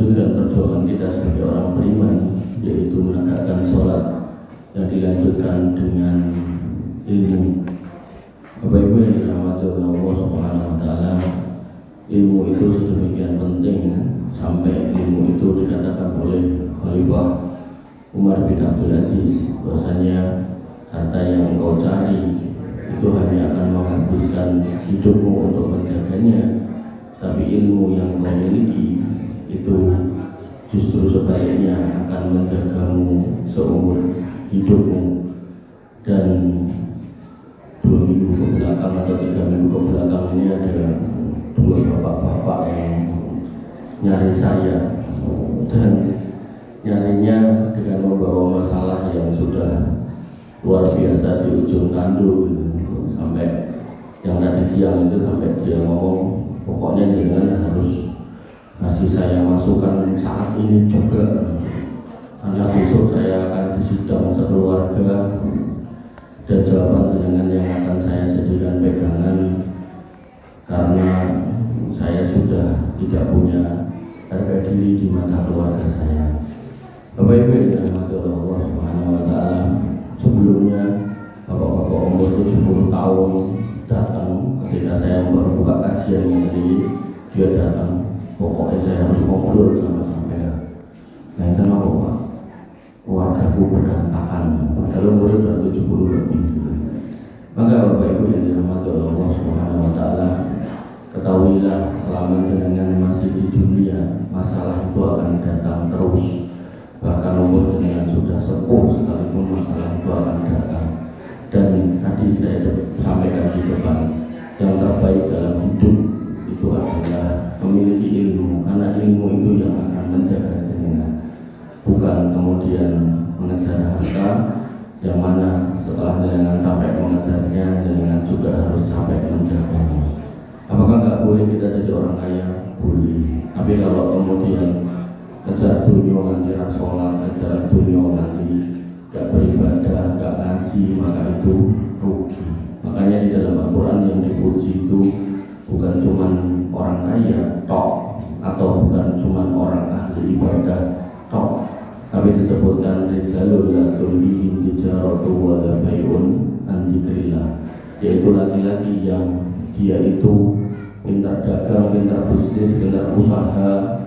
melanjutkan perjuangan kita sebagai orang beriman, yaitu menegakkan sholat yang dilanjutkan dengan ilmu. Bapak Ibu yang dirahmati oleh Allah Subhanahu wa Ta'ala, ilmu itu sedemikian penting sampai ilmu itu dikatakan oleh Khalifah Umar bin Abdul Aziz bahwasanya harta yang engkau cari itu hanya akan menghabiskan hidupmu untuk menjaganya, tapi ilmu yang kau miliki itu justru sebaliknya akan menjagamu seumur hidupmu. Dan 2 minggu ke belakang atau 3 minggu ke belakang ini ada 2 bapak-bapak yang nyari saya, dan nyarinya dengan membawa masalah yang sudah luar biasa di ujung tanduk gitu. Sampai yang tadi siang itu sampai dia ngomong, pokoknya jangan harus kasih saya masukan saat ini juga, karena besok saya akan disidang sekeluarga dan jawaban dengan yang akan saya jadikan pegangan, karena saya sudah tidak punya harga diri di mata keluarga saya. Bapak Ibu yang dirahmati oleh Allah Subhanahu wa Ta'ala, sebelumnya bapak-bapak umur 70 tahun datang ketika saya membuka kajian ini. Dia datang, pokoknya saya harus ngobrol sama sampean. Nah, kenapa Pak? Keluargaku berantakan, padahal umurnya sudah 70 lebih. Maka Bapak Ibu yang dirahmati oleh Allah Subhanahu wa Ta'ala, ketahuilah selama jenengan masih di dunia, masalah itu akan datang terus. Bahkan umur jenengan sudah sepuh sekalipun masalah itu akan datang. Dan tadi saya sampaikan di depan, yang terbaik dalam hidup itu adalah memiliki ilmu, karena ilmu itu yang akan menjaga jenengan, bukan kemudian mengejar harta, yang mana setelah jenengan sampai mengejarnya, jenengan juga harus sampai menjaganya. Apakah nggak boleh kita jadi orang kaya? Boleh. Tapi kalau kemudian kejar dunia nanti sholat, kejar dunia nanti gak beribadah, gak ngaji, maka itu rugi. Makanya di dalam Al-Quran yang dipuji itu bukan cuma orang kaya tok, atau bukan cuma orang ahli ibadah tok, tapi disebutkan rizalul la tulhihim tijaratu wa la bai'un an dzikrillah, yaitu laki-laki yang dia itu pintar dagang, pintar bisnis, pintar usaha.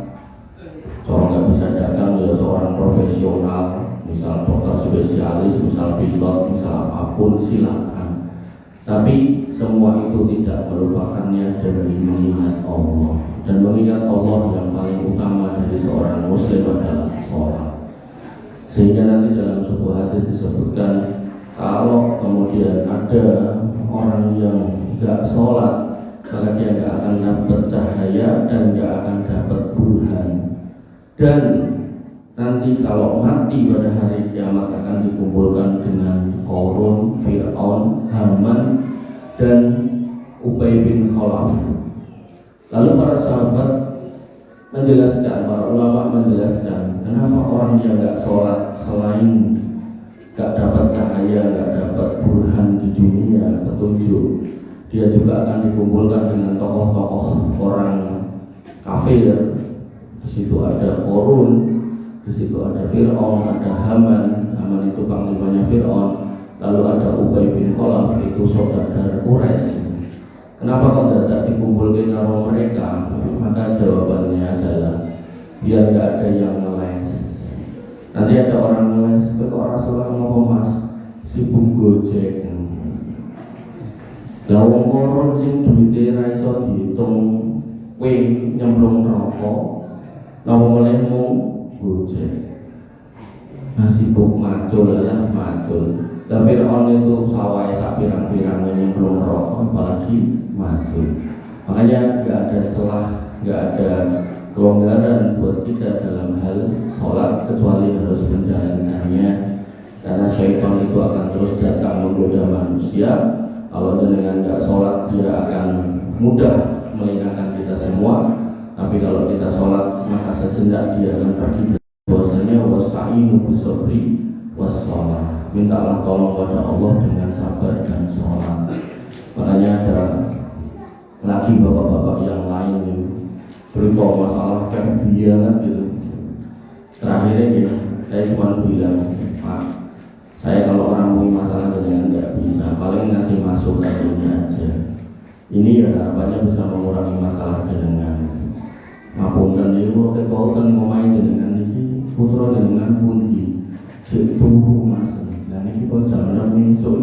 Seorang nggak bisa dagang ya seorang profesional, misal dokter spesialis, misal pilot, misal apapun, silakan. Tapi semua itu tidak melupakannya dari mengingat Allah. Dan mengingat Allah yang paling utama dari seorang muslim adalah sholat. Sehingga nanti dalam sebuah hadis disebutkan, kalau kemudian ada orang yang nggak sholat, maka dia nggak akan dapat cahaya dan nggak akan dapat burhan. Dan nanti kalau mati pada hari kiamat akan dikumpulkan dengan Qarun, Fir'aun, Haman, dan Ubay bin Khalaf. Lalu para sahabat menjelaskan, para ulama menjelaskan, kenapa orang yang gak sholat selain gak dapat cahaya, gak dapat burhan di dunia, petunjuk, dia juga akan dikumpulkan dengan tokoh-tokoh orang kafir. Di situ ada Qarun, di situ ada Fir'aun, ada Haman. Haman itu panglimanya Fir'aun. Lalu ada Ubay bin Khalaf, itu saudagar Quraisy. Kenapa kok tidak dikumpulkan sama mereka? Maka jawabannya adalah biar nggak ada yang ngeles. Nanti ada orang ngeles, kok Rasulullah ngomong Mas, sibuk gojek. Lah wong koron sing duwite ra iso diitung, kowe nyemplung rokok, lalu mulaimu gojek. Nah sibuk macul lah macul. Tapi Fir'aun itu sawai sak pirang-pirang nyemplung rokok, apalagi macul. Makanya nggak ada celah, nggak ada kelonggaran buat kita dalam hal sholat, kecuali harus menjalankannya. Karena syaitan itu akan terus datang menggoda manusia. Kalau dengan nggak sholat, dia akan mudah melengahkan kita semua. Tapi kalau kita sholat, maka sejenak dia akan pergi. Bahwasanya wasta'inu bisabri wassalah. Mintalah tolong pada Allah dengan sabar dan sholat. Makanya ada lagi bapak-bapak yang lain yang beritahu masalah kebiayaan gitu. akhirnya saya cuma bilang, Pak, saya kalau orang punya masalah dengan nggak bisa, paling ngasih masukan ini aja. Ini ya harapannya bisa mengurangi masalah dengan ngapunten niku kekoten ngomahe dengan iki putra dengan pundi sik turu Mas. Lah niki kok jaman mingsuk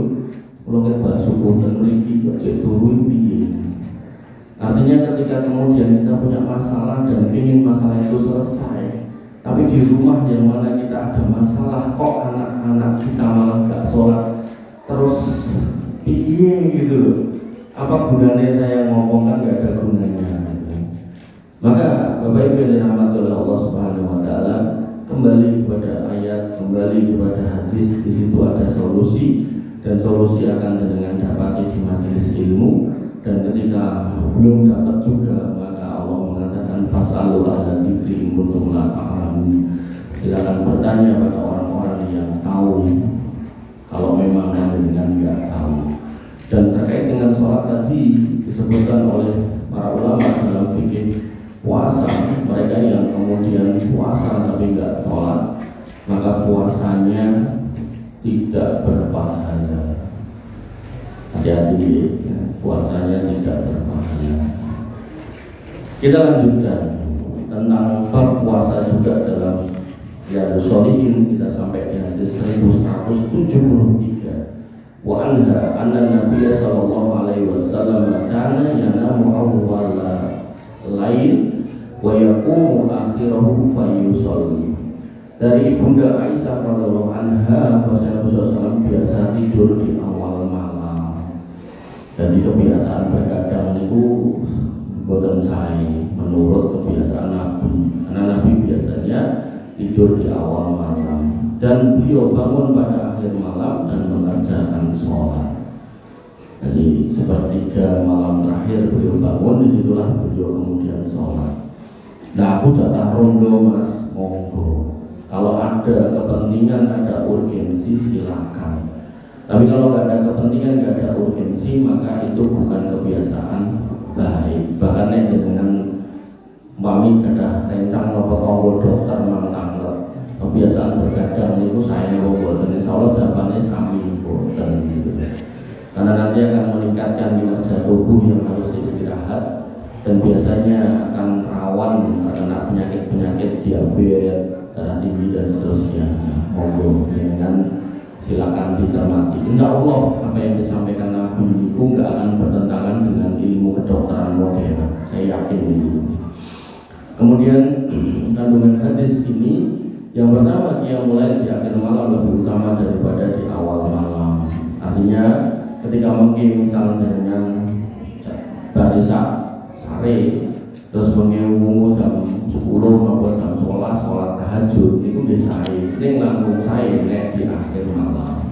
kula ket syukur ten mriki kok sik turu piye. Artinya ketika kemudian kita punya masalah dan ingin masalah itu selesai, tapi di rumah yang mana kita ada masalah, kok anak-anak kita malah gak sholat terus piye gitu loh. Apa gunanya saya ngomong, kan gak ada gunanya. Maka Bapak Ibu yang dirahmati oleh Allah Subhanahu wa taala, kembali kepada ayat, kembali kepada hadis, di situ ada solusi, dan solusi akan dengan dapati di majelis ilmu. Dan ketika belum dapat juga, maka Allah mengatakan fas'alu ahla dzikri in kuntum la ta'lamun. Silakan bertanya pada orang-orang yang tahu kalau memang dengan nggak tahu. Dan terkait dengan sholat tadi disebutkan oleh para ulama dalam fikih puasa, mereka yang kemudian puasa tapi nggak sholat, maka puasanya tidak berpahala. Hati-hati, puasanya tidak berpahala. Kita lanjutkan tentang berpuasa juga dalam Riyadhus Shalihin. Kita sampai di hadis 1173. Wa anha anna Nabiy sallallahu alaihi wasallam kana yanamu awwala lail wa yaqumu akhirahu fayusalli. Dari Bunda Aisyah radhiyallahu anha, Rasulullah SAW biasa tidur di awal malam. Dan di kebiasaan berkadang itu boten saya menurut kebiasaan Nabi. Karena Nabi biasanya tidur di awal malam dan beliau bangun pada akhir malam dan mengerjakan sholat. Jadi sepertiga malam terakhir beliau bangun, disitulah beliau kemudian sholat. Nah, aku jatah rondo Mas, monggo. Kalau ada kepentingan, ada urgensi, silakan. Tapi kalau nggak ada kepentingan, nggak ada urgensi, maka itu bukan kebiasaan baik. Bahkan dengan mami ada rencang nopo tonggo dokter mangtanglet. Kebiasaan bergadang itu saya nopo dan insya Allah jawabannya sami boten gitu. Karena nanti akan meningkatkan kinerja tubuh yang harus istirahat. Dan biasanya akan rawan terkena penyakit-penyakit diabetes, darah tinggi dan seterusnya. Monggo dengan silakan dicermati. Insya Allah apa yang disampaikan Nabi itu nggak akan bertentangan dengan ilmu kedokteran modern. Saya yakin itu. Kemudian kandungan hadis ini yang pertama, dia mulai di akhir malam lebih utama daripada di awal malam. Artinya ketika mungkin misalnya dengan barisan terus mengewu jam 10 maupun jam 11 sholat tahajud itu bisa ini langsung saya di akhir malam.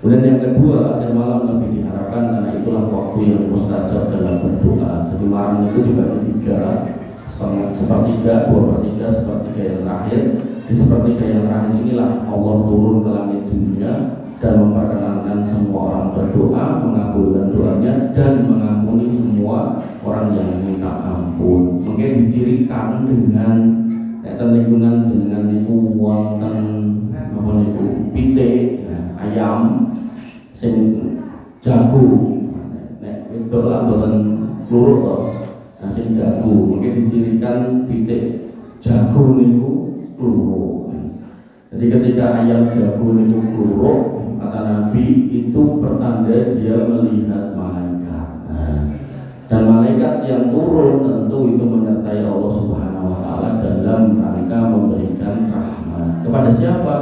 Kemudian yang kedua, akhir malam lebih diharapkan karena itulah waktu yang mustajab dalam berdoa. Jadi malam itu juga tiga, sepertiga, 2/3, sepertiga yang terakhir. Di sepertiga yang terakhir inilah Allah turun ke langit dunia dan memperkenankan semua orang berdoa, mengabulkan doanya dan mengampuni semua orang yang minta ampun. Mungkin dicirikan dengan lingkungan dengan itu wonten apa niku pitik, ayam, sing jago. Nek itu lah boten kluruk to. Nah, sing jago mungkin dicirikan pitik jago niku kluruk. Jadi ketika ayam jago niku kluruk, kata Nabi itu pertanda dia melihat malaikat. Dan malaikat yang turun tentu itu menyertai Allah Subhanahu wa taala dalam rangka memberikan rahmat. Kepada siapa?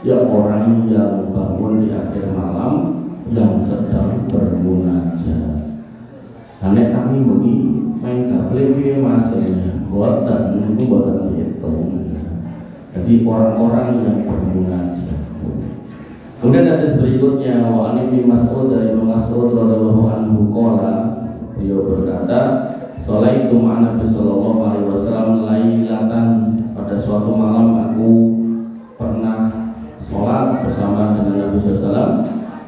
Ya orang yang bangun di akhir malam yang sedang bermunajat. Karena kami begini main gaple piye Mas ya. Boten niku boten dihitung. Jadi orang-orang yang bermunajat. Kemudian hadis berikutnya wa an Ibnu Mas'ud, dari Ibnu Mas'ud radhiyallahu anhu qala, beliau berkata, "Sholaitu ma'a Nabi sallallahu alaihi wasallam lailatan." Pada suatu malam aku pernah sholat bersama dengan Nabi sallallahu alaihi wasallam.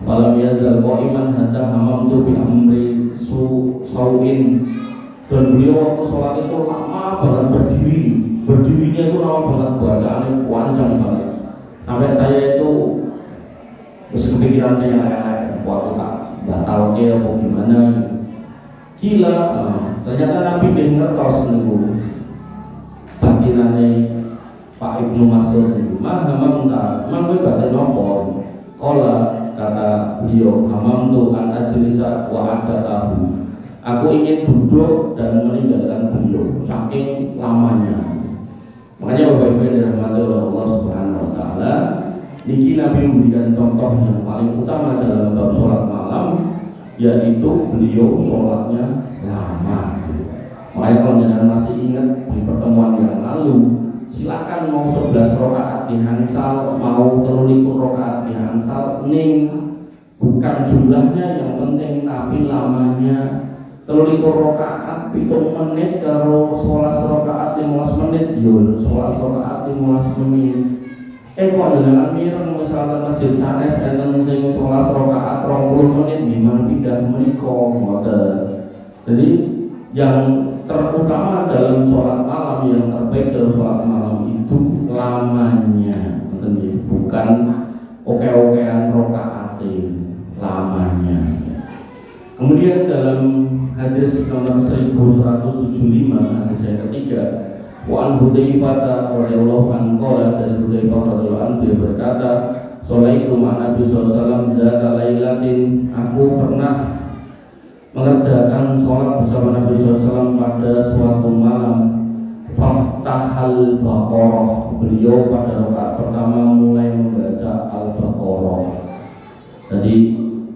Falam yazal qa'iman hatta hamamtu bi amri sawin. Dan beliau waktu sholat itu lama banget berdiri. berdirinya itu lama banget, bacaannya panjang banget. Sampai saya itu kepikiran saya waktu tak batal ke apa gimana. Gila, ternyata Nabi ngertos niku batinane Pak Ibnu Mas'ud niku. Mah hamam ta, emang kowe batin apa? Kala kata beliau, hamam tu an ajlisa wa adatahu. Aku ingin duduk dan meninggalkan beliau saking lamanya. Makanya Bapak Ibu yang dirahmati oleh Allah Subhanahu wa taala, niki Nabi memberikan contoh yang paling utama dalam bab sholat malam, yaitu beliau sholatnya lama. Makanya kalau jangan masih ingat di pertemuan yang lalu, silakan mau 11 rakaat di Hansal, mau 23 rakaat di Hansal, ning bukan jumlahnya yang penting tapi lamanya. 23 rakaat 7 menit karo 11 rakaat 15 menit, yo 11 rakaat 15 menit. Kok dengan mireng misalkan masjid sanes enten sing 11 rakaat 20 menit memang pindah menika ngoten. Jadi yang terutama dalam sholat malam, yang terbaik dalam sholat malam itu lamanya, bukan oke-okean rakaate, lamanya. Kemudian dalam hadis nomor 1175, hadis yang ketiga, wa an Hudzaifah radhiyallahu anhu, dari Hudzaifah radhiyallahu anhu dia berkata, sholaitu ma'a Nabi sallallahu alaihi wasallam dzata lailatin, aku pernah mengerjakan sholat bersama Nabi SAW pada suatu malam. Faftahal Baqarah, beliau pada rakaat pertama mulai membaca Al-Baqarah. Jadi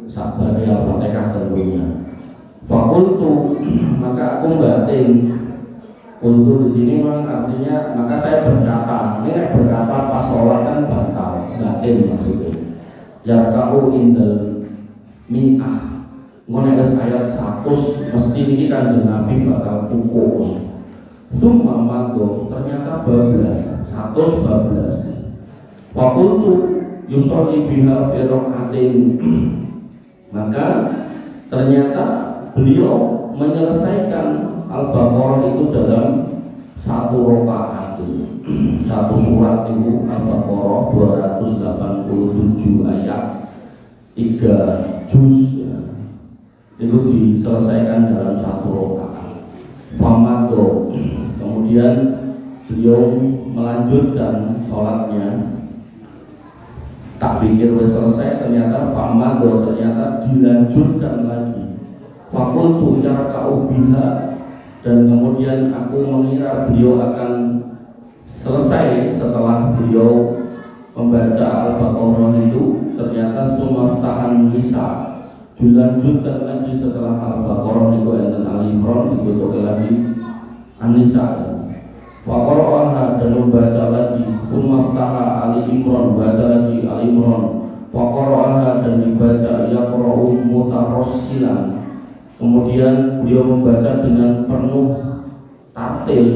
sebagai Al-Fatihah tentunya. Fakultu, maka aku batin. Kultu di sini memang artinya maka saya berkata. Ini berkata pas sholat kan batal, batin maksudnya. Yarka'u indal mi'ah. Mengenai ayat 100 mesti ini kan Nabi bakal pukul. Summa mago ternyata bablas 100 bablas. Fakultu yusolli biha fi rakaatin. Maka ternyata beliau menyelesaikan Al-Baqarah itu dalam satu rakaat. Satu surat itu Al-Baqarah 287 ayat 3 juz ya. Itu diselesaikan dalam satu rakaat. Famado, kemudian beliau melanjutkan sholatnya. Tak pikir sudah selesai, ternyata famado, ternyata dilanjutkan lagi. Fakultu yarka'u biha, dan kemudian aku mengira beliau akan selesai setelah beliau membaca Al-Baqarah itu. Ternyata sumaftahan nisa, dilanjutkan lagi setelah Al-Baqarah itu ayat Al-Imran, ditutup lagi An-Nisa. Waqara'aha, dan membaca lagi Sumaftaha Al-Imran, baca lagi Al-Imran. Waqara'aha, dan dibaca Yaqra'u mutarassilan. Kemudian beliau membaca dengan penuh tartil.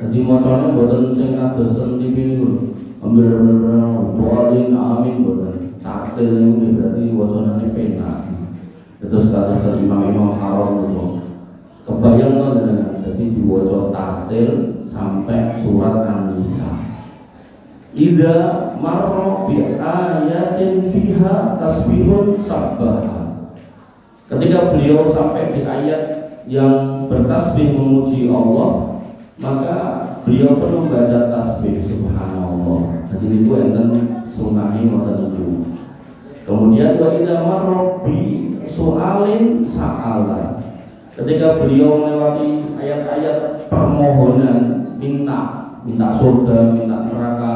Jadi macamnya boten sing kados ten TV niku. Ambil doain amin boten. Tartil ini berarti wacanane pena. Terus kata imam-imam haram itu kebayang kan dengan jadi diwaca tartil sampai surat An-Nisa. Idza marra bi ayatin fiha tasbihun sabbah. Ketika beliau sampai di ayat yang bertasbih memuji Allah, maka beliau pun membaca tasbih subhanallah. Jadi itu enten sunahi wonten itu. Kemudian wa idza marra bi soalin sa'ala, ketika beliau melewati ayat-ayat permohonan, minta surga, minta neraka,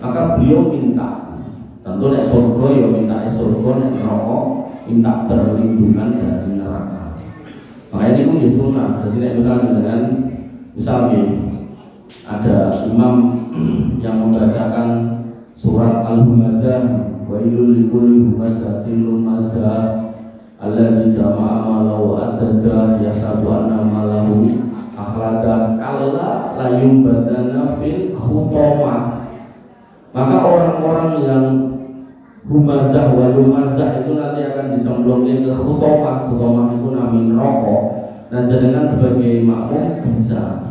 maka beliau minta. Tentu nek surga ya minta surga, nek neraka minta perlindungan dari neraka. Makanya ini pun sunnah. Jadi nek misalnya ada imam yang membacakan surat Al-Humazah, wailul likulli humazatil lumazah alladzi jama'a malahu adada yasadu anna malahu akhlada kalla la yumbadana fil khutamah. Maka orang-orang yang humazah wa lumazah itu nanti akan dicemplungin ke khutamah. Khutamah itu nami neraka, dan jadikan sebagai makmum bisa.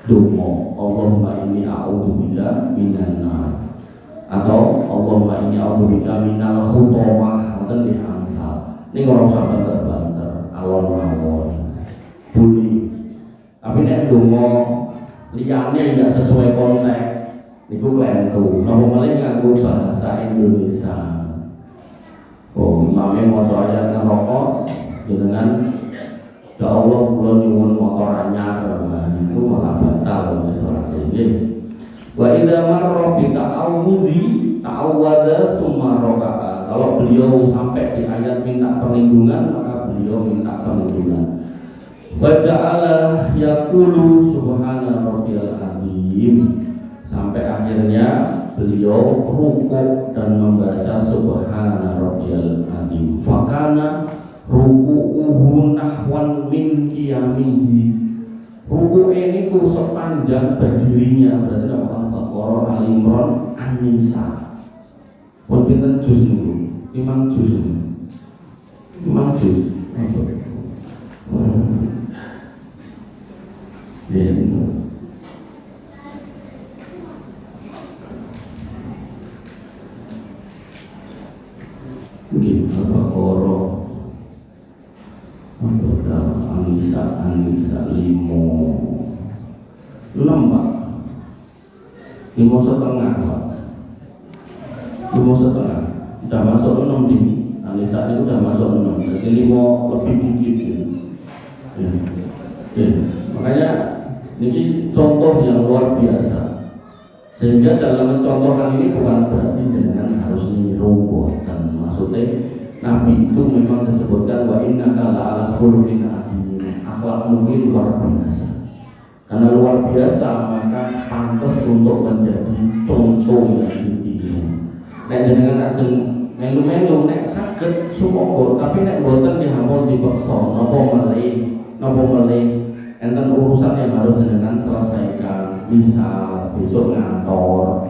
dongo Allahumma inni a'udzubika minan nar atau Allahumma inni a'udzubika minal khutamah ngoten nggih angsal. Ning ora usah banter-banter, alon-alon. Bunyi. Tapi nek dongo liyane enggak sesuai konteks niku klentu. Napa malih nganggo bahasa Indonesia. Oh, mame motor ayat neraka dengan ya Allah kula nyuwun motor anyar itu malah batal salat ini. Wa idza marra bi ta'awwadha summa raka'a. Kalau beliau sampai di ayat minta perlindungan maka beliau minta perlindungan. Wa ja'ala yaqulu subhana rabbiyal azim. Sampai akhirnya beliau rukuk dan membaca subhana rabbiyal azim. Fakana ruku'uhu nahwan min qiyamihi. Ruku' ini ku sepanjang berdirinya, berarti dalam Al-Baqarah, Al-Imran, An-Nisa. Pun pinten juz niku? 5 juz. 5 juz. Mungkin Al-Baqarah, An-Nisa 6 Pak, 5,5 Pak, 5,5 udah masuk 6 di An-Nisa itu udah masuk 6, jadi 5 lebih dikit gitu. Ya. Makanya ini contoh yang luar biasa. Sehingga dalam mencontohkan ini bukan berarti dengan harus niru dan maksudnya Nabi itu memang disebutkan wa innaka la'ala khuluqin adzim. Akhlak mungkin luar biasa. Karena luar biasa maka pantas untuk menjadi contoh yang tinggi. Nek jenengan ajeng melu-melu nek saged sumangga tapi nek boten dihampun dipaksa napa melih enten urusan yang harus jenengan selesaikan. Misal besok ngantor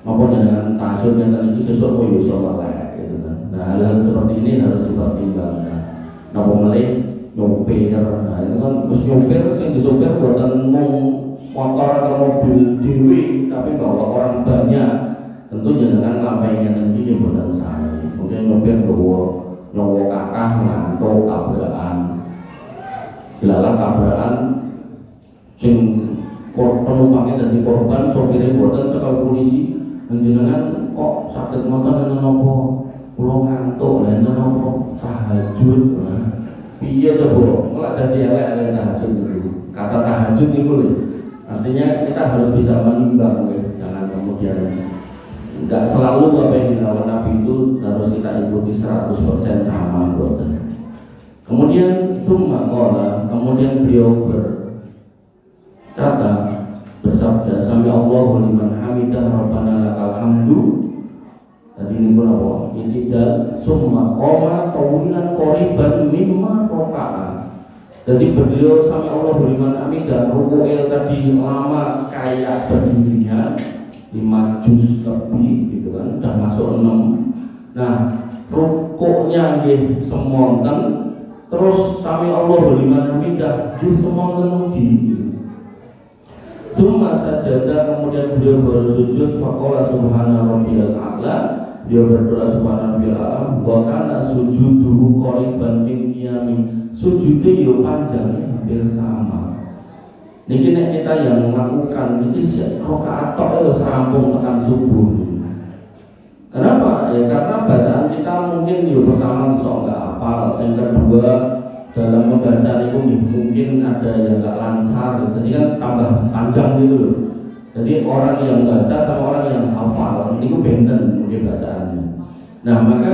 napa jenengan tasuk enten iki sesuk koyo iso melek gitu kan. Nah, hal-hal seperti ini harus dipertimbangkan. Napa melih nyopir, nah itu kan terus nyopir sing disopir buatan motor atau mobil dewi tapi bawa orang banyak, tentu jangan ngapainnya nanti ya buatan saya. Mungkin nyopir bawa kakak ngantuk tabrakan, dilalah tabrakan sing penumpangnya jadi korban, sopirnya buatan cekal polisi, jangan kok sakit motor dan nopo pulau ngantuk dan nopo tahajud. Iya coba, malah jadi elek tahajud itu. Kata tahajud itu loh. Artinya kita harus bisa menimbang, jangan kemudian nggak selalu apa yang dilakukan Nabi itu harus kita ikuti 100% sama buatan. Kemudian summa qala, kemudian beliau berkata bersabda sami Allahu liman hamidah rabbana lakal hamdu. Tadi ini pun apa? Ini dan summa qoma tawilan qoriban mimma roka'a. Jadi beliau sami Allah liman hamidah ruku'il tadi lama kayak berdirinya 5 juz lebih gitu kan, udah masuk 6. Nah rukuknya nggih semonten, terus sami Allah liman hamidah nggih semonten ugi. Summa sajadah, kemudian beliau bersujud faqala subhana rabbiyal a'la. Dia berdoa subhana rabbiyal a'la wa kana sujuduhu qariban min qiyami. Sujudnya yo panjangnya hampir sama. Niki nek kita yang melakukan iki rakaat tok wis rampung tekan subuh. Kenapa? Ya karena bacaan kita mungkin yo pertama iso enggak hafal, yang kedua dalam membaca itu mungkin ada yang enggak lancar, jadi kan tambah panjang gitu loh. Jadi orang yang baca sama orang yang hafal itu benten mungkin bacaannya. Nah maka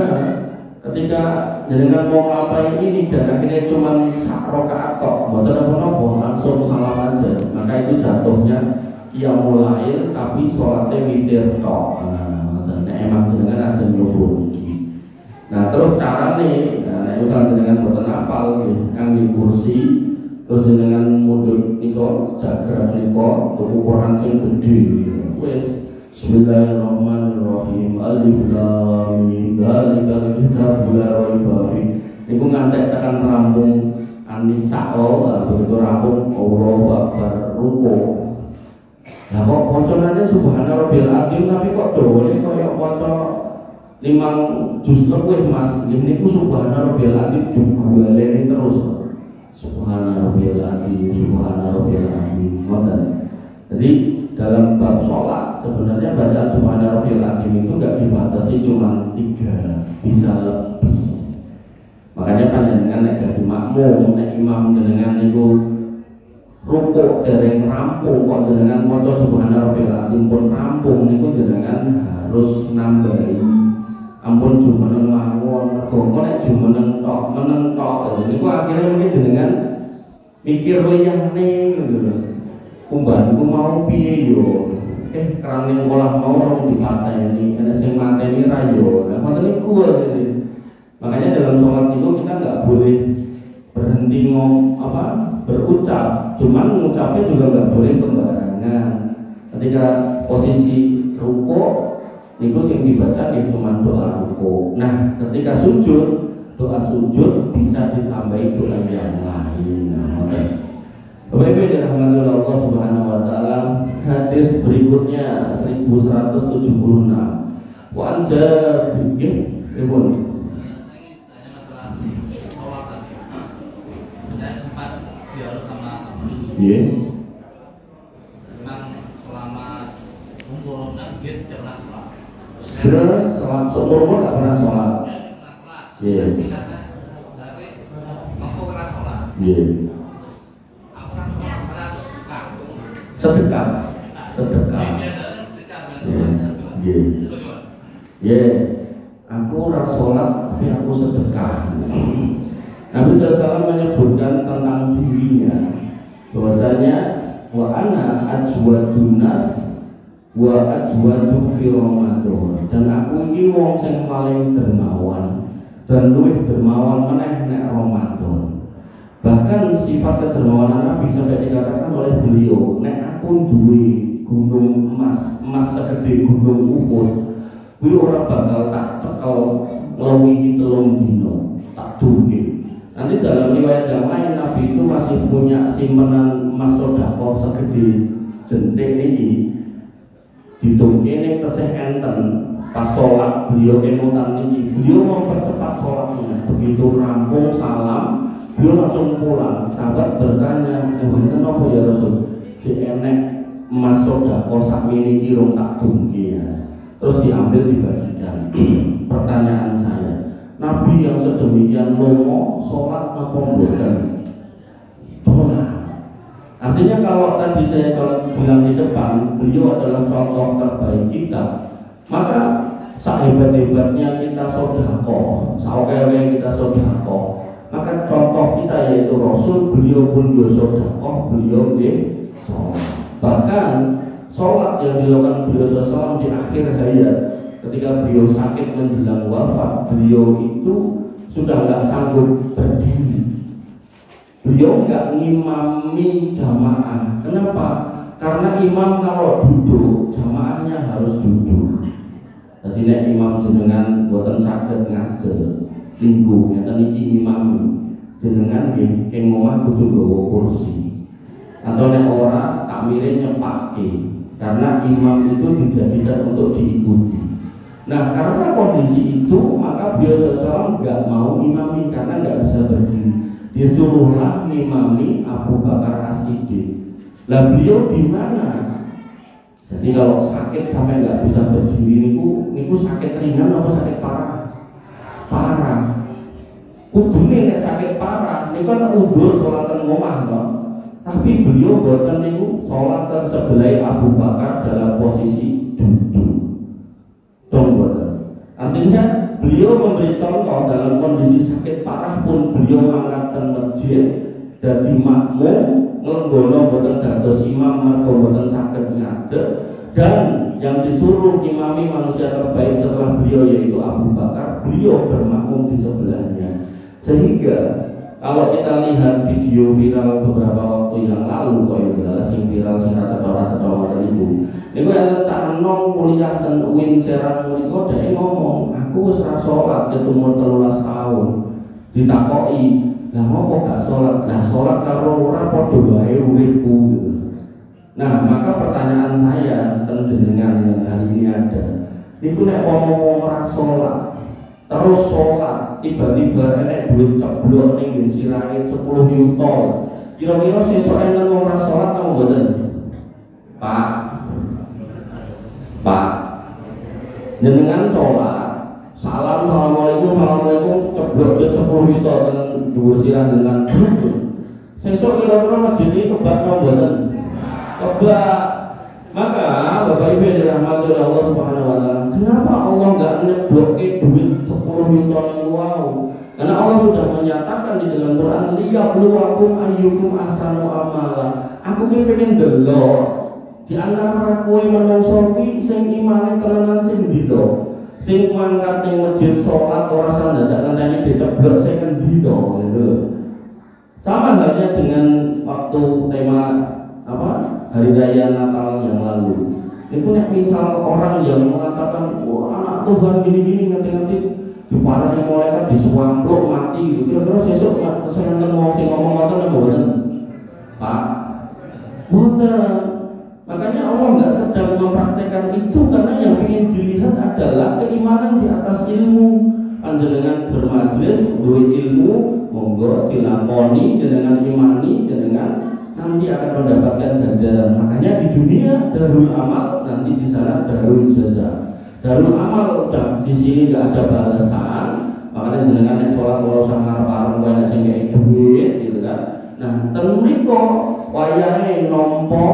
ketika jenengan mau ngapain ini dan akhirnya cuma sak rakaat tok, mboten apa-apa langsung salam aja, maka itu jatuhnya qiyamul lail tapi sholatnya witir tok. Nah, emang jenengan aja nyuruh. Nah terus carane, nah usaha jenengan mboten hafal ngangge kursi, terus jenengan mundut niko jagrab niko ukuran sing gede. Wes Bismillahirrahmanirrahim. Alif lam mim. Dzalikal kitabul la raiba fihi. Niku ngantek tekan rampung An-Nisa begitu rampung Allahu Akbar ruku. Lah kok poconane subhana rabbil azim tapi kok dawane kaya poco 5 juz lebih Mas. Niku subhana rabbil azim dibaleni terus. Subhana rabbil azim, subhana rabbil azim. Jadi dalam bab sholat sebenarnya bacaan subhana rabbil azim itu enggak dibatasi cuma 3, bisa lebih. Makanya panjenengan nek dadi makmum, nek imam jenengan niku rukuk dereng rampung kok jenengan maca subhana rabbil azim pun rampung niku jenengan harus nambahi ampun jumeneng mawon kok nek jumeneng tok meneng tok niku akhirnya mungkin jenengan mikir liyane ngono lho kumbanku mau piye yo kerane olah mau rong dipateni ana sing mateni ra yo lha ngoten niku makanya dalam sholat itu kita nggak boleh berhenti berucap, cuman mengucapnya juga nggak boleh sembarangan. Ketika posisi rukuk, itu yang dibaca ya cuma doa rukuk. Nah, ketika sujud, doa sujud bisa ditambahi doa yang lain. Bapak-ibu yang dirahmati Allah Subhanahu Wa Taala, hadis berikutnya 1176. Wa anja bikin, ribun. Iya. Memang selama umur nggih pernah sholat. Selama seumur umur nggak pernah sholat. Iya. Tapi aku pernah sholat. Iya. Aku pernah Sedekah. Iya. Iya. Aku ora sholat tapi aku sedekah. Nabi SAW menyebutkan tentang dirinya bahwasanya wa ana ajwadun nas wa ajwadu fi Ramadan, dan aku iki wong sing paling dermawan dan luwih dermawan meneh nek Ramadan. Bahkan sifat kedermawanan Nabi sampai dikatakan oleh beliau, nek aku duwe gunung emas segede gunung Uhud, kuwi ora bakal tak cekel ngluwihi 3 dina, tak durke. Nanti dalam riwayat yang lain Nabi itu masih punya simpanan emas sedekah segede jentik ini. Hitung ini tesih enten pas sholat beliau kemutan ini. Beliau mempercepat sholatnya. Begitu rampung salam, beliau langsung pulang. Sahabat bertanya, kenapa ya Rasul? Si enek emas sedekah sak mini kira tak dungki ya. Terus diambil dibagikan. Pertanyaan saya, Nabi yang sedemikian lomo sholat apa mboten? Sholat. Artinya kalau tadi saya bilang di depan beliau adalah contoh terbaik kita, maka sehebat-hebatnya kita sedekah, saoke-oke kita sedekah, maka contoh kita yaitu Rasul, beliau pun sedekah, beliau sholat. Bahkan sholat yang dilakukan beliau sesuatu di akhir hayat, ketika beliau sakit menjelang wafat, beliau itu sudah nggak sanggup berdiri. Beliau nggak ngimami jamaah. Kenapa? Karena imam kalau duduk, jamaahnya harus duduk. Jadi nek imam jenengan boten saged ngadeg, lingkuh ngeten iki imam jenengan nggih ing omah kudu nggawa kursi. Atau nek ora takmire nyepake. Karena imam itu dijadikan untuk diikuti. Nah, karena kondisi itu, maka beliau SAW nggak mau imami karena nggak bisa berdiri. Disuruhlah imami Abu Bakar As-Siddiq. Lah beliau di mana? Jadi kalau sakit sampai nggak bisa berdiri, niku sakit ringan apa sakit parah? Parah. Kudune nek sakit parah, niku kan udur sholatan omah toh. Tapi beliau boten niku sholatan sebelah Abu Bakar dalam posisi duduk. Artinya beliau memberi contoh dalam kondisi sakit parah pun beliau angkatkan masjid dari makmum ngelenggono boten dados imam mergo boten saged ngadeg, dan yang disuruh imami manusia terbaik setelah beliau yaitu Abu Bakar, beliau bermakmum di sebelahnya. Sehingga kalau kita lihat video viral beberapa waktu yang lalu, kok itu adalah sing viral sing rasa-rasa ibu. Niku yang tak nong kuliah dan UIN Serang niku dhek ngomong, aku wis ra salat umur 13 tahun. Ditakoki, "Lah ngopo gak salat?" "Lah salat karo ora padha wae uripku." Nah, maka pertanyaan saya dengan yang hari ini ada, itu nek ngomong ora sholat, terus sholat, tiba-tiba enek duit ceblok ning sirahe 10 juta. Kira-kira sesuk enten wong ora sholat apa mboten? Pak, jenengan sholat, salam assalamualaikum ceblok duit 10 juta teng dhuwur sirah dengan sesuk kira-kira masjid iki kebak apa mboten? Kebak. Maka Bapak Ibu yang dirahmati oleh Allah Subhanahu wa taala, kenapa Allah enggak nyeblokke duit 10 juta yang wow? Karena Allah sudah menyatakan di dalam Quran, liyabluwakum ayyukum ahsanu amala. Aku pengen delok di antara kowe manungsa iki sing imane tenanan sing ndi to? Sing mangkat ning masjid salat ora sandadak ngenteni diceblok sing endi to gitu. Sama halnya dengan waktu tema Hari Raya Natal yang lalu. Itu misal orang yang mengatakan, wah anak Tuhan gini-gini nanti diparahi malaikat disuamplok mati gitu. Kira-kira sesuk kesenangan wong sing ngomong ngoten apa mboten? Pak. Mboten. Makanya Allah nggak sedang mempraktekkan itu karena yang ingin dilihat adalah keimanan di atas ilmu. Panjenengan bermajlis duwe ilmu, monggo dilakoni dengan imani dengan nanti akan mendapatkan ganjaran. Makanya di dunia darul amal, nanti di sana darul jaza. Darul amal udah di sini nggak ada balasan, makanya jenengan yang sholat kalau sama parang banyak sing kayak duit gitu kan. Nah, temriko wayahe nompo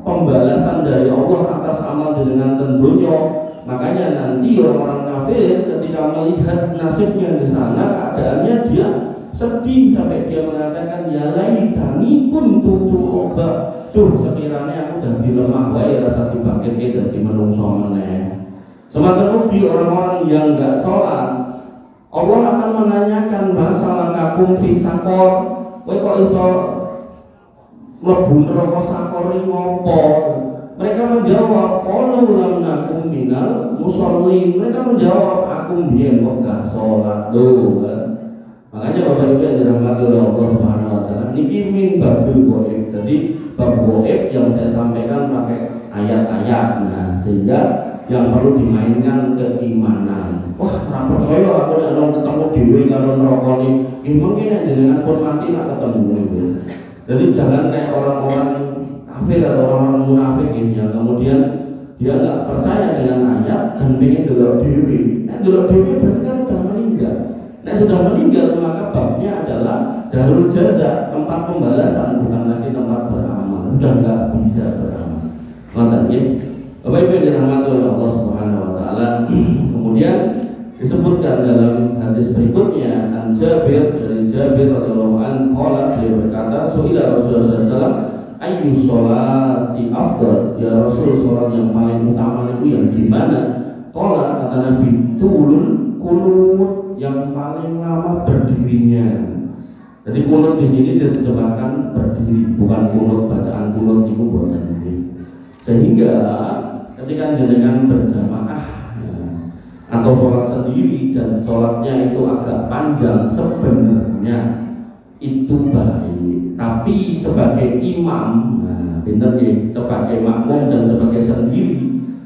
pembalasan dari Allah atas amal dengan tentunya. Makanya nanti orang-orang kafir ketika melihat nasibnya di sana, keadaannya dia sedih sampai dia mengatakan ya laitani kuntu turoba. Duh, sekiranya aku dadi lemah wae rasa dibangkitke dadi manungsa meneh. Semakin ugi orang-orang yang enggak sholat, Allah akan menanyakan masalah kakum fi sakor. Kowe kok iso mlebu neraka sakor iki ngopo? Mereka menjawab, qalu lam nakum minal musallin. Mereka menjawab, aku biyen kok enggak sholat lho. Makanya Bapak Ibu yang dirahmati oleh Allah Subhanahu wa taala, niki min babul ghaib. Jadi bab ghaib yang saya sampaikan pakai ayat-ayat. Nah, sehingga yang perlu dimainkan keimanan. Wah, ora percaya aku nek ono ketemu dhewe karo neraka iki. Mungkin nek jenengan pun mati nak ketemu itu. Jadi jangan kayak orang-orang kafir atau orang-orang munafik ini yang kemudian dia enggak percaya dengan ayat dan pengen delok dhewe. Nek delok dhewe berarti kan sudah meninggal. Nah sudah meninggal maka babnya adalah darul jaza, tempat pembalasan, bukan lagi tempat beramal. Sudah nggak bisa beramal. Mantap ya. Bapak Ibu yang dirahmati oleh Allah Subhanahu wa taala. Kemudian disebutkan dalam hadis berikutnya, an Jabir dari Jabir radhiyallahu anhu qala, dia berkata, suila Rasulullah SAW, ayyu sholati afdal? Ya Rasul, sholat yang paling utama itu yang gimana? Qala, kata Nabi, tulul qunut, yang paling lama berdirinya. Jadi kunut di sini diterjemahkan berdiri, bukan kunut bacaan kunut itu bukan. Sehingga ketika jenengan berjamaah atau sholat sendiri dan sholatnya itu agak panjang, sebenarnya itu baik. Tapi sebagai imam, benar ya, sebagai makmum dan sebagai sendiri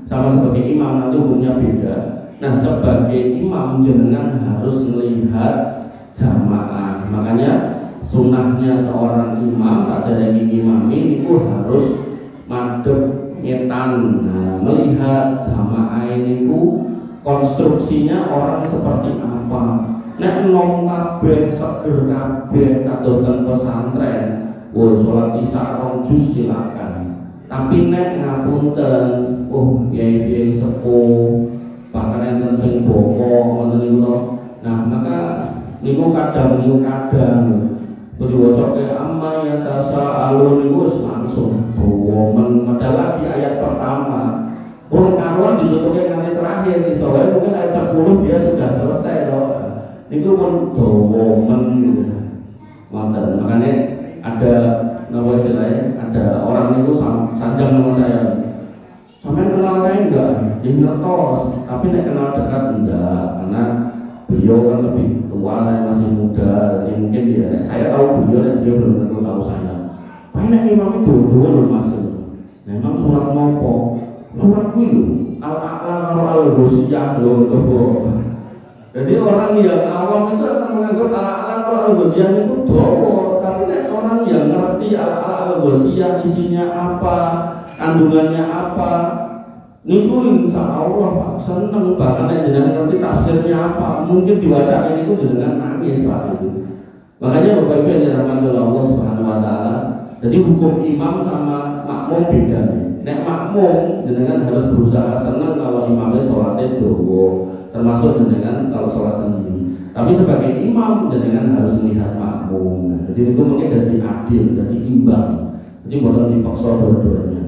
sama sebagai imam nanti hukumnya beda. Nah, sebagai imam jenengan harus melihat jamaah. Makanya sunnahnya seorang imam saat dari imami itu harus madhep ngetan. Nah, melihat jamaah ini konstruksinya orang seperti apa. Nek nom kabeh seger kabeh kados ten pesantren, sholat isya rong juz silakan. Tapi nek ngapunten, kiai-kiai sepuh bahkan enten sing boko ngoten niku. Nah, maka niku kadang diwaca ke amma ya tasaalun niku langsung bomen padahal lagi ayat pertama. Pun karuan ditutuke nganti terakhir iso wae mungkin ayat 10 dia sudah selesai loh. Niku pun bomen gitu. Mantap. Makanya ada nama istilahnya, ada orang niku sanjang sama saya. Sampai kenal saya enggak? Dia ngertos, tapi nek kenal dekat enggak, karena beliau kan lebih tua, saya masih muda, jadi mungkin dia, saya tahu beliau dan dia belum tentu tahu saya. Banyak imam itu dua masuk. Memang surat nopo? Surat itu al-a'la karo al-ghosiyah lho. Jadi orang yang awam itu akan menganggap al-a'la karo al-ghosiyah itu dawa, tapi nek orang yang ngerti al-a'la al-ghosiyah isinya apa, kandungannya apa, niku insya Allah Pak seneng bahkan nek jenengan ngerti tafsirnya apa, mungkin diwaca ini itu dengan nangis Pak itu. Makanya Bapak Ibu yang dirahmati oleh Allah Subhanahu wa taala, jadi hukum imam sama makmum beda nih. Nek makmum jenengan harus berusaha senang kalau imamnya sholatnya dowo, termasuk jenengan kalau sholat sendiri. Tapi sebagai imam jenengan harus melihat makmum. Nah, jadi itu mungkin jadi adil, jadi imbang. Jadi bukan dipaksa dua-duanya.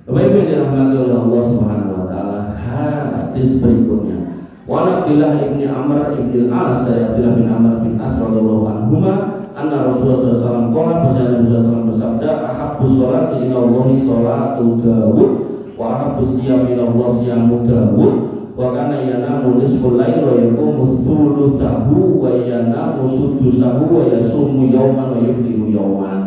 Bapak Ibu yang dirahmati oleh Allah Subhanahu wa taala, hadis berikutnya. Wa Abdullah ibni Amr ibn al-As, Abdullah bin Amr bin As radhiyallahu anhuma, anna Rasulullah SAW qala, bahwa Nabi SAW bersabda, ahabbus sholati ila Allahi sholatu Dawud wa ahabbus siyami ila Allah siyamu Dawud wa kana yanamu nisful lail wa yaqumu thulutsahu wa yanamu sudusahu wa yasumu yawman wa yuftiru yawman.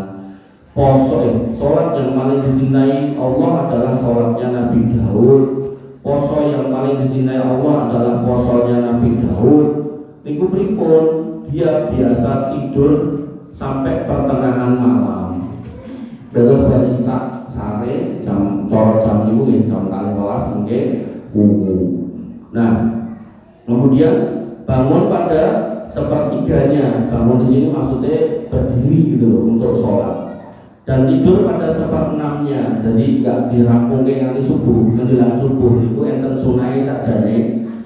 Sholat yang paling dicintai Allah adalah sholatnya Nabi Daud. Poso yang paling dicintai Allah adalah posonya Nabi Daud. Niku pripun? Dia biasa tidur sampai pertengahan malam. Terus dari sare jam itu jam 12 mungkin wudu. Nah, kemudian bangun pada sepertiganya. Bangun di sini maksudnya berdiri gitu loh untuk sholat. Dan tidur pada seperenamnya, jadi nggak dirampungke nanti subuh, menjelang subuh itu enten sunai tak jane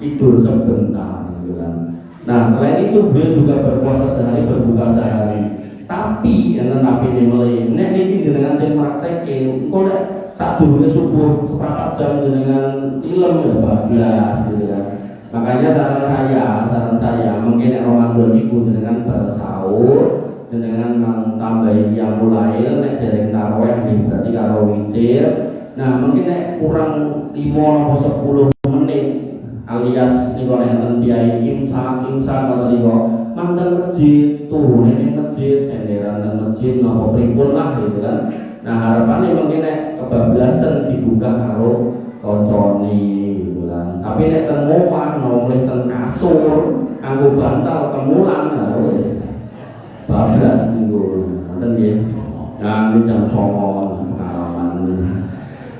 tidur sebentar gitu kan. Nah selain itu beliau juga berpuasa sehari, berbuka sehari. Tapi yang nabi ini mulai, nek ini dengan saya praktekin, kok nek tak dulu subuh seperempat jam dengan ilmu ya bablas gitu kan. Makanya saran saya mungkin nek Ramadan itu dengan bersahur, dengan tambahin yang mulai nek dereng tarawih nih berarti karo witir. Nah mungkin nek kurang 5 atau 10 menit alias niku nek biaya imsak atau niku mantan masjid turun ning masjid senderan nang masjid napa pripun lah gitu kan. Nah harapannya mungkin nek kebablasan dibuka karo kancane gitu kan. Tapi nek teng omah nulis teng kasur kanggo bantal kemulan nah wis bablas minggu nanti ya nanti jam 09.00 pengalaman.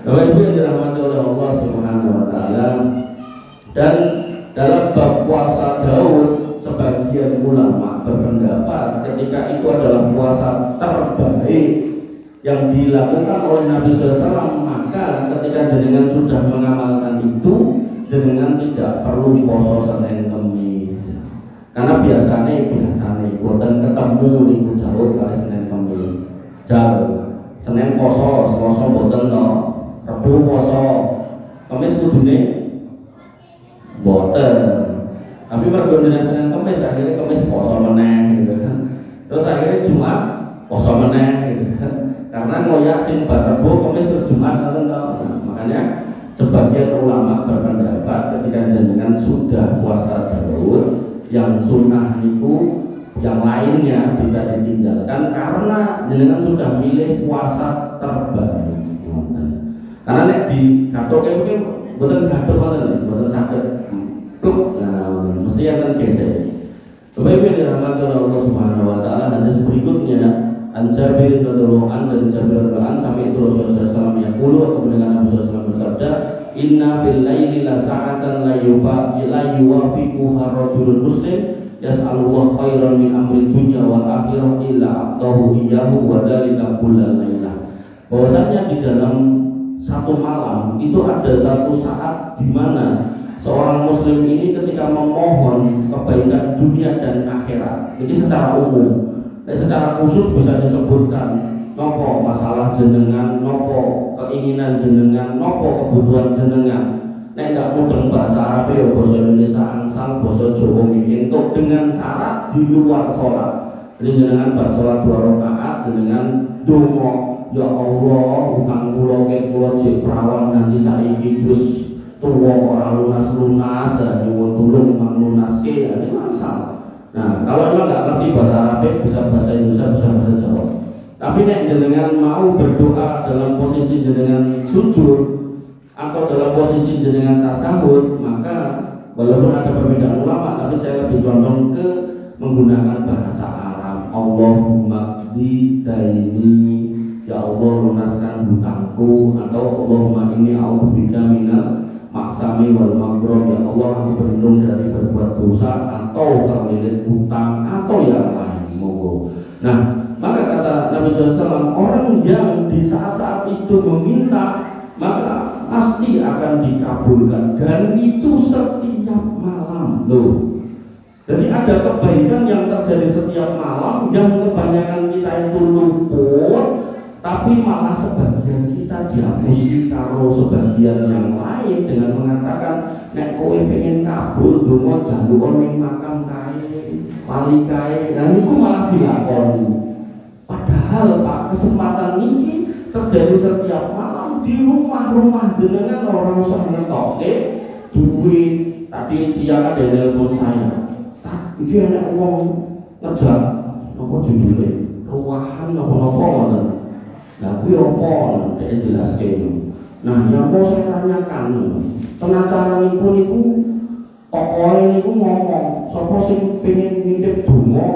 Bapak Ibu yang dirahmati oleh Allah Subhanahu wa taala, dan dalam bab puasa Daud sebagian ulama berpendapat ketika itu adalah puasa terbaik yang dilakukan oleh Nabi SAW, maka ketika jenengan sudah mengamalkan itu jenengan tidak perlu puasa Senin Kamis. Karena biasanya boten ketemu minggu Daud kali Senin Kamis. Jauh. Senin poso, Selasa boten no. Rabu poso. Kamis kudune boten. Tapi mergo dina Senin Kamis akhirnya Kamis poso meneh gitu kan. Terus akhirnya Jumat poso meneh gitu kan. Karena ngoyak sing bar Rabu Kamis terus Jumat ngoten to. Makanya sebagian ulama berpendapat ketika jenengan sudah puasa Daud, yang sunnah itu yang lainnya bisa ditinggalkan karena jenengan sudah milih puasa terbaik. Karena nek di gathok mungkin boten gathok ngoten, boten saged. Nah, mesti akan geser. Bapak Ibu yang dirahmati oleh Allah Subhanahu wa taala, hadis berikutnya An Jabir radhiyallahu anhu, dari Jabir radhiyallahu anhu sampai itu Rasulullah SAW yaqulu, atau dengan Nabi SAW bersabda, inna fil laili la sa'atan la yuwafiquha rajulun muslim yas'alullah khairan min amri dunya wal akhirah illa aqtahu iyyahu wa dzalika kullal lailah. Bahwasanya di dalam satu malam itu ada satu saat di mana seorang muslim ini ketika memohon kebaikan dunia dan akhirat. Jadi secara umum, secara khusus bisa disebutkan nopo masalah jenengan, nopo keinginan jenengan, nopo kebutuhan jenengan. Nek ndak mudeng bahasa Arab ya bahasa Indonesia angsal, bahasa Jawa ngintuk dengan syarat di luar sholat. Jadi jenengan bar sholat 2 rakaat dengan donga, ya Allah, utang kula ke kula jek prawan nganti saiki terus tuwa ora lunas-lunas, nyuwun tulung mang lunaske, ini masalah. Nah, kalau emang nggak ngerti bahasa Arab bisa bahasa Indonesia, bisa bahasa Jawa. Tapi nek jenengan mau berdoa dalam posisi jenengan sujud atau dalam posisi jenengan tasahud, maka walaupun ada perbedaan ulama, tapi saya lebih condong ke menggunakan bahasa Arab. Allahumma qdi daini, ya Allah lunaskan hutangku, atau Allahumma inni a'udzubika minal maksami wal maghrur, ya Allah aku berlindung dari berbuat dosa atau terlilit hutang atau yang lain. Monggo. Nah, maka kata Nabi SAW, orang yang di saat-saat itu meminta maka pasti akan dikabulkan, dan itu setiap malam loh. Jadi ada kebaikan yang terjadi setiap malam yang kebanyakan kita itu luput, tapi malah sebagian kita dihapusi karo sebagian yang lain dengan mengatakan nek kowe pengen kabul donga jangan ning makam kae, wali kae, dan itu malah dilakoni. Padahal Pak, kesempatan ini terjadi setiap malam di rumah-rumah jenengan. Orang usah ngetoke duit. Tadi siang ada telepon saya, iki enak wong ngejak apa judulnya ruahan apa-apa ngoten. Lah kuwi apa nek jelaske. Nah, yang mau saya tanyakan, penasaran niku tokoe niku ngomong sapa sing pengen nitip donga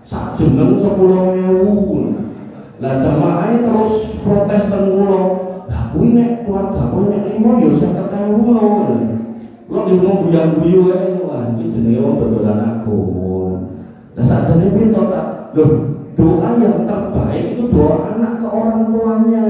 sak jeneng 10.000. Lah jamaah terus protes ten kula. Lah kuwi nek keluarga kowe nek limo ya 50.000 lho. Kula ngomong buyang-buyu wae, wah iki jenenge wong dodolan agama. Lah sakjane pinto tak? Loh, doa yang terbaik itu doa anak ke orang tuanya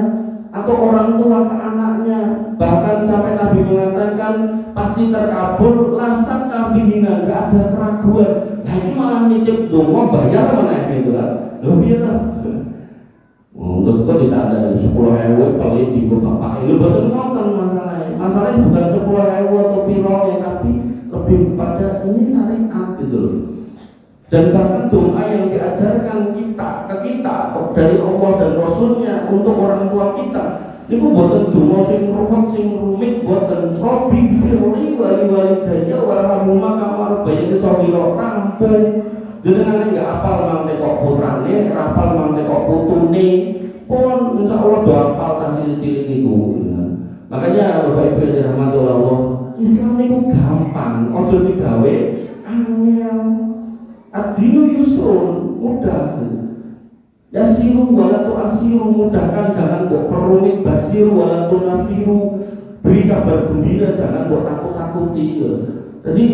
atau orang tua ke anaknya. Bahkan sampai Nabi mengatakan pasti terkabul, lasak kabinina, gak ada keraguan. Nah ini malah nitip donga bayar mana itu kan? Loh iya lah. Terus kok tidak ada 10.000 paling di bapak itu betul nonton masalahnya. Masalahnya bukan 10.000 atau piro ya, tapi lebih pada ini syariat gitu loh. Dan bahkan doa yang diajarkan kita dari Allah dan Rasulnya untuk orang tua kita, itu buatan doa sing ruwet sing rumit, buatan Rabbi firli wali walidayya warhamhuma kama rabbayani shaghira, rampung. Jenengan enggak apal mangke kok putrane, apal mangke kok putune, pun insyaallah do apal kan cilik-cilik niku. Makanya Bapak Ibu yang dirahmati Allah, Islam niku gampang, aja digawe angel. Ad-dinu yusrun, mudah. Yasiru walatu asiru, mudahkan, jangan buat perumit. Basiru walatu nafiru, beri kabar gembira, jangan buat takut-takuti. Jadi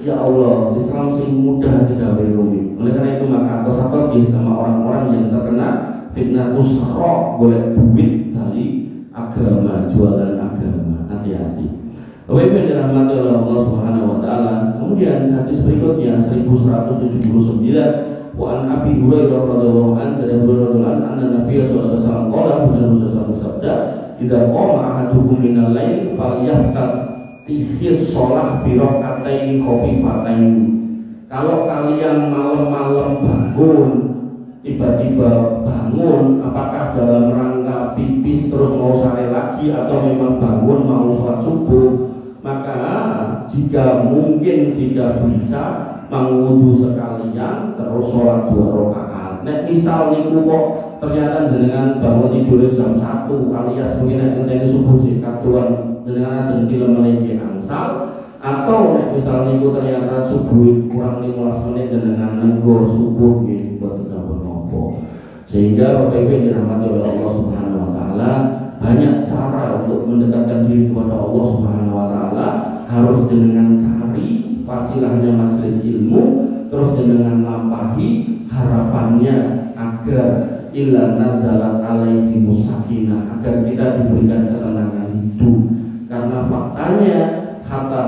ya Allah, Islam sing mudah tidak rumit. Oleh karena itu maka atos-atos sama orang-orang yang terkena fitnah usra, boleh duit dari agama, jualan agama. Hati-hati. Bapak Ibu yang dirahmati oleh Allah Subhanahu wa taala. Kemudian hadis berikutnya 1179, wa an Abi Hurairah radhiyallahu anhu dari Abu Hurairah anna Nabi sallallahu alaihi wasallam qala bersabda sabda, "Idza qama ahadukum minal lail falyaftatih shalah bi rak'atain khafifatain." Kalau kalian malam-malam bangun, tiba-tiba bangun, apakah dalam rangka pipis terus mau sare lagi atau memang bangun mau sholat subuh, maka jika mungkin, jika bisa, mengwudu sekalian terus sholat 2 rakaat. Nek misal niku kok ternyata dengan bangun tidur jam 1 alias mungkin nek ngenteni subuh sing kaduan dengan ajeng film melengke angsal, atau nek misal niku ternyata subuh kurang 15 menit dengan nenggo subuh nggih buat tetap nopo. Sehingga Bapak Ibu yang dirahmati oleh Allah Subhanahu wa taala, banyak cara untuk mendekatkan diri kepada Allah Subhanahu wa taala. Harus dengan cari fasilahnya majelis ilmu, terus dengan lampahi harapannya agar illa nazalat alaihi musakinah, agar kita diberikan ketenangan hidup. Karena faktanya kata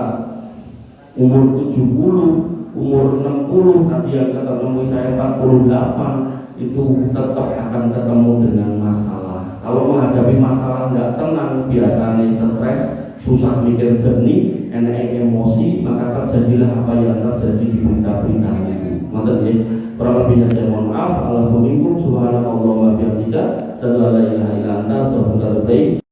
umur 70, umur 60, tadi yang kata umur saya 48, itu tetap akan ketemu dengan masalah. Kalau menghadapi masalah nggak tenang, biasanya stres, susah mikir jernih, enak emosi, maka terjadilah apa yang terjadi di berita-berita ini. Maksudnya, kurang lebihnya saya mohon maaf. Alhamdulillah, subhanallah wa bihamdika, asyhadu an la ilaha illa anta, astaghfiruka wa atubu ilaik.